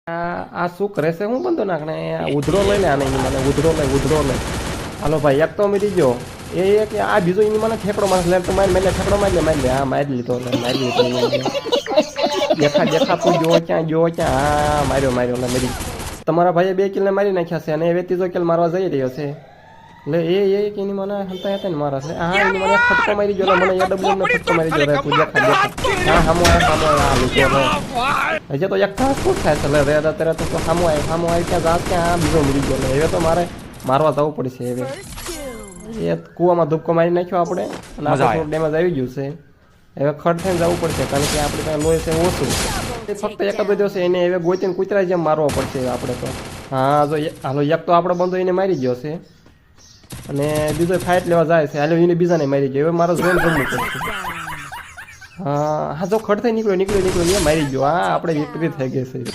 આ શું કરે છે હું બંધો નાખને ઉધરો લઈ લે આને મને ઉધરો લે હાલો ભાઈ એક તો મરી ગયો એ કે આ બીજો એની મને ઠેકડો મારે લે તો મારી મેલે ઠેકડો મારી લે હા મારી લીધો દેખા તું જો ક્યાં હા માર્યો લે મરી તમારા ભાઈએ 2 કિલ ને મારી નાખ્યા છે અને હવે ત્રીજો કિલ મારવા જઈ રહ્યો છે એટલે એ કે એની મને હલતા હતા ને મારા છે હા એની મને ફટકો મારી ગયો મને એડબ્લ્યુ ને ફટકો મારી ગયો તું દેખા હા સામો આ લીધો હજી તો એક ખાસ શું થાય છે લે અત્યારે તો સામો આવી ક્યાં જાત ક્યાં બીજો મરી ગયો હવે તો મારે મારવા જવું પડશે હવે એ કૂવામાં ધૂપકો મારી નાખ્યો આપણે અને આપણે ડેમેજ આવી ગયું છે હવે ખડ થઈને જવું પડશે કારણ કે આપણે ત્યાં લોહી છે ઓછું ફક્ત એક જ દિવસે એને હવે ગોતીને કૂતરા જેમ મારવો પડશે આપણે તો હા જો હાલો એક તો આપણો બંધો એને મારી ગયો છે અને બીજો ફાઇટ લેવા જાય છે હાલો એને બીજાને મારી ગયો હવે મારો જોઈને જમવું પડશે હા જો ખડ થઈ નીકળ્યો એ મારી ગયો હા આપણે વિક્ટરી થઈ ગઈ છે